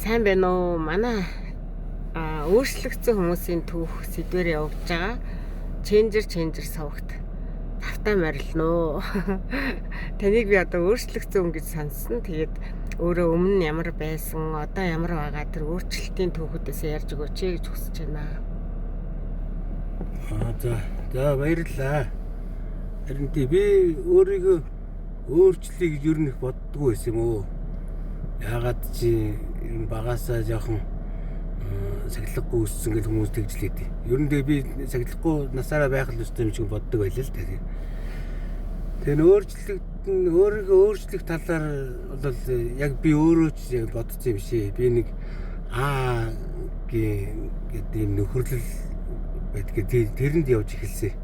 Сайн байна уу? Манай өөрчлөгдсөн хүмүүсийн түүх сэдвээр явж байгаа. Changer сувагт тавтай морилно. Таныг би одоо өөрчлөгдсөн гэж сонссон. Тэгээд өөрөө өмнө нь ямар байсан, одоо ямар байгаа тэр өөрчлөлтийн түүхүүдээс ярьж өгөөч гэж хүсэж байна. За баярлалаа. Харин би өөрийгөө өөрчлөе гэж юу нэг боддгоо байсан юм уу? Яагаад чи багасаа жоохон сахилахгүй өссөн гэж хүмүүс тэгжлээд. Ер нь би сахилахгүй насаараа байх л өстэй юм шиг боддог байлаа л та. Тэгээ өөрийгөө өөрчлөх талаар бол яг би өөрөө ч яг бодсон юм шээ. Би нэг гэдэг юм нөхөрлөл байдгийг тэрэнд явж эхэлсэн.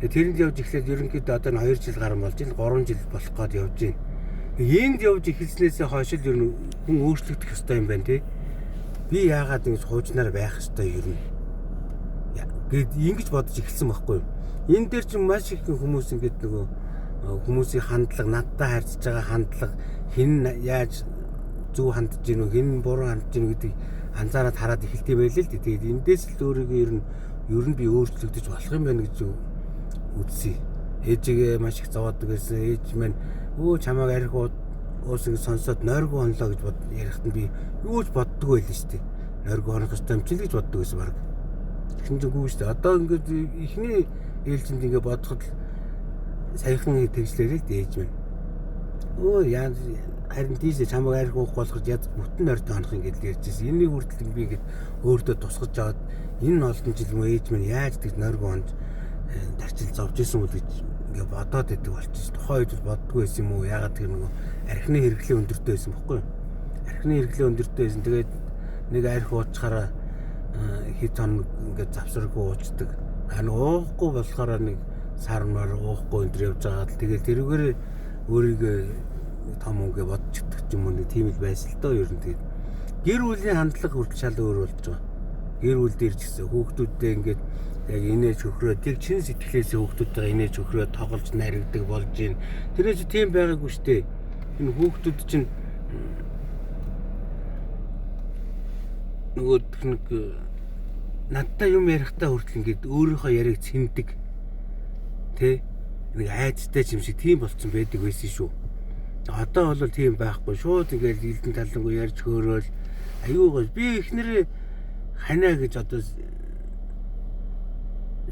Тэрэнд явж эхлээд ерөнхийдөө одоо 2 жил гарсан болж байна. 3 жил болох гээд явж байна. Энд явж эхэлснээсээ хойш л ер нь хүн өөрчлөгдөх ёстой юм байна тий. Би яагаад ингэж хуучнаар байх ёстой ер нь. Гэт ингэж бодож эхэлсэн байхгүй юу. Энэ дээр чинь маш их хүмүүс ингэж нөгөө хүмүүсийн хандлага, надтай харьцаж байгаа хандлага, хэн яаж зөв хандж гинөө, хэн буруу хандж гинөө гэдэг анзаараад хараад эхэлт юм байл л дээ. Тэгээд эндээс л өөрийгөө ер нь би өөрчлөгдөж болох юм байна гэж үзсэн. Ээжигээ маш их зовоодог байсан. Ээж маань чамайг арх уус ингэ сонсоод нойргоо хонлоо гэж ярихт нь би юу ч боддог байл шүү дээ. Нойргоо хонох ёстой юм чинь гэж боддог байсан баг. Тэгсэн чинь гүү шүү дээ. Одоо ингээд ихний ээлжинд ингэ бодоход саяхан тэгжлээрээ л ээж маань. Яа харин тийш чамайг арх уух болох яд бүтэн нойртой хонох ингэ ярьж байсан. Энийг хүртэл би ингэ өөртөө тусгаж аваад энэ олон жил мөн ээж маань яаж тэгж нойргоо хонж тарчил зовж исэн үл гэж ингээ бодоод идэг болчих. Тухайн үед боддгоо байсан юм уу? Ягаад тэр нөгөө архины хэрэглээ өндөртэй байсан бохгүй юу? Архины хэрэглээ өндөртэй байсан. Тэгээд нэг арх уучхаараа хэд хоног ингээ завсаргүй уучдаг. Харин уухгүй болохоор нэг сармаар уухгүй өндөр явж байгаа л тэгээд тэрүүгээр өөрийгөө том үгээ бодож өгдөг юм уу? Нэг тийм л байсан л доо ер нь тэгээд гэр бүлийн хандлага хүртэл шал өөр болж байгаа. Гэр бүл дээр ч гэсэн хүүхдүүдтэй ингээд яг инээж хөхрөөд яг чин сэтгэлээсээ хүүхдүүдтэйгээ инээж хөхрөөд тоглож наригдаг болж байна. Тэрээс тийм байгаагүй шүү дээ. Энэ хүүхдүүд чинь нөгөө нэг надтай юм ярихдаа хүртэл ингээд өөрийнхөө яриаг цэндэг. Тэ? Нэг айцтай юм шиг тийм болцсон байдаг байсан шүү. Одоо бол тийм байхгүй. Шууд ингээд элдэн талангуу ярьж хөөрөөл аюугаа би ихнэрээ ханаа гэж одоо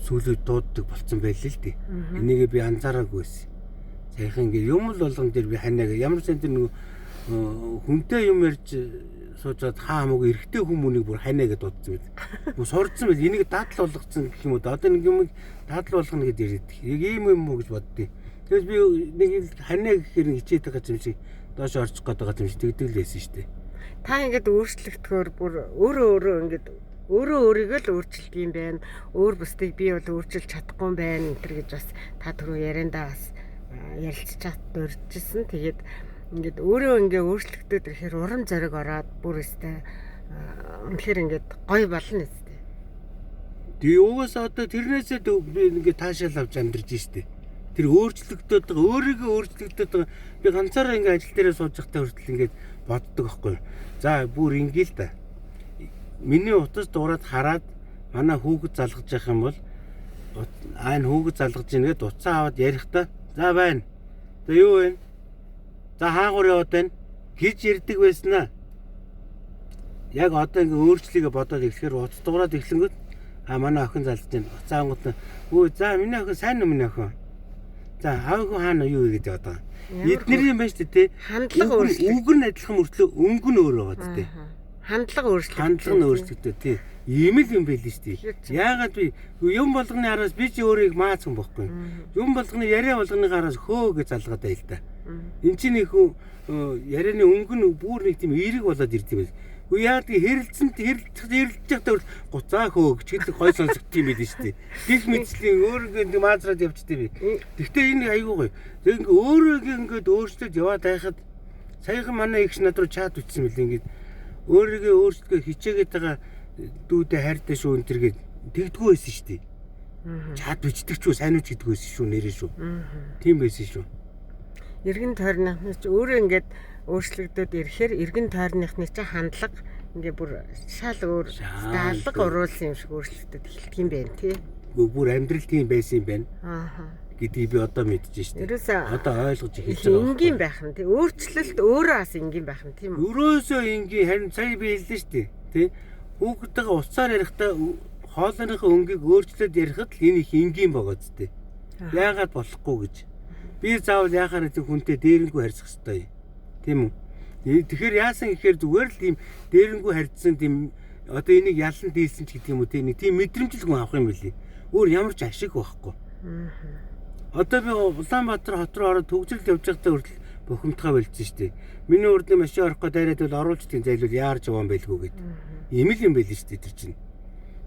сүүлүүд дууддаг болцсон байлээ л дээ. Энийг би анзаараагүй байсан. Саяхан ингээ юм л болгон дээр би ханаа ямар ч энэ нэг хүнтэй юм ярьж суужаад хамаагүй эргэтэй хүмүүнийг бүр ханаа гэж дуудсан байл. Мөн сурцсан байл. Энийг дадал болгоцсон гэх юм уу. Одоо нэг юм дадал болгоно гэж яриад. Яг ийм юм уу гэж боддیں۔ Тэгээс би нэг ханаа гэхээр хичээд байгаа юм шиг доош орчих гээд байгаа юм шиг тэгдэг л байсан шүү дээ. Та ингээд өөрчлөгдөхөөр бүр өөрөө ингээд өөрөө өөрийгөө л өөрчилдөг юм байна. Өөр бусдыг би бол өөрчилж чадахгүй юм байна энэ гэж бас та түрүү яриандаа бас ярилцчаад дуржсэн. Тэгээд ингээд өөрөө ингээ өөрчлөгдөд ирэхээр урам зориг ороод бүр өстэй үнэхээр ингээд гоё болно өстэй. Тэгээ угаасаа одоо тэрнээсээ би ингээ таашаал авч амьдарч штэ. Тэр өөрчлөгдөд байгаа өөрийгөө өөрчлөгдөд байгаа би ганцаараа ингээ ажил дээрээ сууж байхдаа хүртэл ингээд боддог байхгүй. За бүр ингээ л та. Миний утас дуурайд хараад манай хүүхэд залгаж явах юм бол энэ хүүхэд залгаж ийн гэдээ уцаа аваад ярихдаа за байна. За юу вэ? За хаагур яваад байна гэж ярьдаг байснаа. Яг одоо ингээ өөрчлөлийгөө бодоод эхлэхээр утас дуурайд эхлэнгөт манай охин залгаж байна. Уцаа ангууд за миний охин сайн уу миний охин? За аав хөө хаана юу гэж бодоо. Эднэр юм байна шүү дээ. Хандлага өөрчлөлт. Үг нь адилхан мөртлөө өнгө нь өөр байгаа дээ. Хандлага өөрчлөгдөв тий. Ийм л юм байл шүү дээ. Яагаад би юм болгоны араас би чи өөрийг маацсан бохгүй. Юм болгоны яриа болгоны араас хөө гэж залгаад байл та. Энд чинь нэг хүн ярианы өнгө нь бүр нэг тийм эерэг болоод ирд юм байл. Яагаад хэрэлцэж байхдаа гуцаа хөө гэж хэлэх гой сонсогдсон юм байл шүү дээ. Гих мэдслийн өөрийгөө маазраад явчихдээ би. Гэхдээ энэ айгүй гоё. Тэг ингээ өөрийгөө ингээд өөрчлөж яваад байхад саяхан манай ихч над руу чат үтсэн мэл ингээд өөрийгөө өөрчлөхө хичээгээд байгаа дүүдээ хайртай шүү энэ төргээд тэгдэггүй байсан шүү дээ. Чад бичдэг ч үү сайн үуч гэдэг байсан шүү нэрээ шүү. Тийм байсан шүү. Иргэн тойрныхны ч өөрөө ингээд өөрчлөгдөд ирэхээр иргэн тойрныхны чинь хандлага ингээ бүр шал өөр алга уруулсан юм шиг өөрчлөлтөд эхэлдэг юм байна тий. Бүр амьдрал тийм байсан юм байна. Ааха. Гэдгийг би одоо мэдчихэж штэ. Ерөөсөө Одоо ойлгож эхэлж байгаа. энгийн байх нь тий. Өөрчлөлт өөрөө бас энгийн байх нь тийм үү? Өрөөсөө энгийн харин сая би хэллээ штэ. Тий. Хүүхдтэйгээ уцаар ярихдаа хоолойныхоо өнгийг өөрчлөөд ярихад л энэ их энгийн байгаа зү. Яагаад болохгүй гэж. Би заавал яхаар нэг хүнтэй дээрэнгүй харьцах хэрэгтэй. Тийм үү? Тэгэхээр яасан гэхээр зүгээр л тийм дээрэнгүй харьцсан тийм одоо энийг ялан дийлсэн ч гэдэг юм уу тийм мэдрэмж л хүн авах юм билий. Өөр ямар ч ашиг байхгүй. Одоо би Улаанбаатар хот руу ороод төгсрөл явж байхдаа хүртэл бухимдгаа болчихсон шүү дээ. Миний урд нь машин орохгүй дайраад бол оруулж тийм зайлвал яарч яваан байлгүй гэдэг. Ийм л юм байл шүү дээ тэр чинь.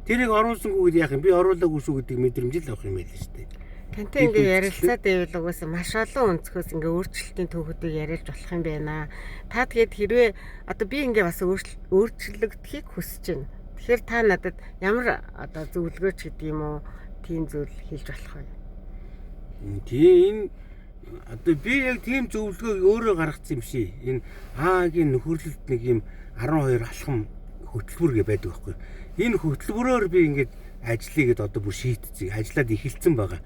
Тэрийг оруулсангүй гэдэг яах юм? Би оруулаагүй шүү гэдэг мэдрэмж л авах юм байл шүү дээ. Тантай ингээ ярилцаад байвал угаасаа маш олон өнцгөөс ингээ өөрчлөлтийн төвхөдийг яриулж болох юм байна. Та тэгээд хэрвээ одоо би ингээ бас өөрчлөгдөхийг хүсэж байна. Тэгэхээр та надад ямар одоо зөвлөгөөч гэдэг юм уу? Тийм зүйл хэлж болох вэ? Тийм одоо би яг тийм зөвлөгөөг өөрөө гаргацсан юм ший. Энэ Аагийн нөхөрлөлт нэг юм 12 алхам хөтөлбөр гэ байдаг байхгүй. Энэ хөтөлбөрөөр би ингээд ажлыгээд одоо бүр шийдчихээ. Ажиллаад эхэлсэн байгаа.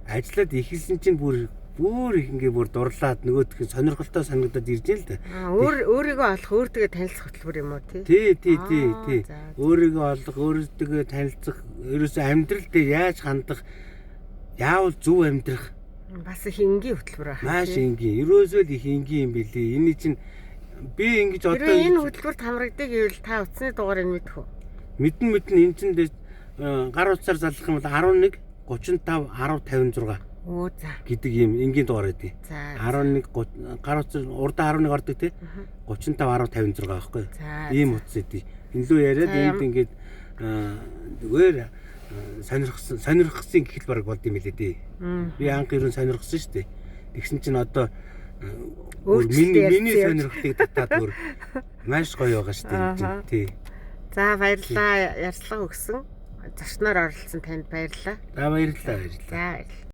Ажиллаад эхэлсэн чинь бүр ингээ бүр дурлаад нөгөөдх нь сонирхолтой санагдаад ирж байна л да. Өөрийгөө олох, өөртөө танилцах хөтөлбөр юм уу тий? Тий. Өөрийгөө олох, өөртөө танилцах, ерөөсөө амьдрал дээр яаж хандах, яавал зөв амьдрах бас их энгийн хөтөлбөр байна. Маш энгийн. Ерөөсөө л их энгийн юм билий. Энэ чинь би ингэж одоо энэ хөтөлбөрт хамрагддаг гэвэл та утасны дугаарыг мэдэх үү? Мэдэн энэ чинь гар утсаар залгах юм бол 11 35 10 56 Оо за гэдэг юм энгийн дугаар байдгийг. За 11 гар утсаар урдаа 11 ордог тий. 35 10 56 байхгүй. Ийм утас эдий. Энэ лөө яриад энд ингээд зүгээр сонирхсан гэхэл баг болд юм лээ дээ. Би анх ерөн сонирхсан шүү дээ. Тэгсэн чинь одоо миний сонирхлыг татаад бүр маш гоё байгаа шүү дээ. Тий. За баярлалаа. Ярьцлага өгсөн. Зочноор оролцсон танд баярлалаа. За баярлалаа. За баярлалаа.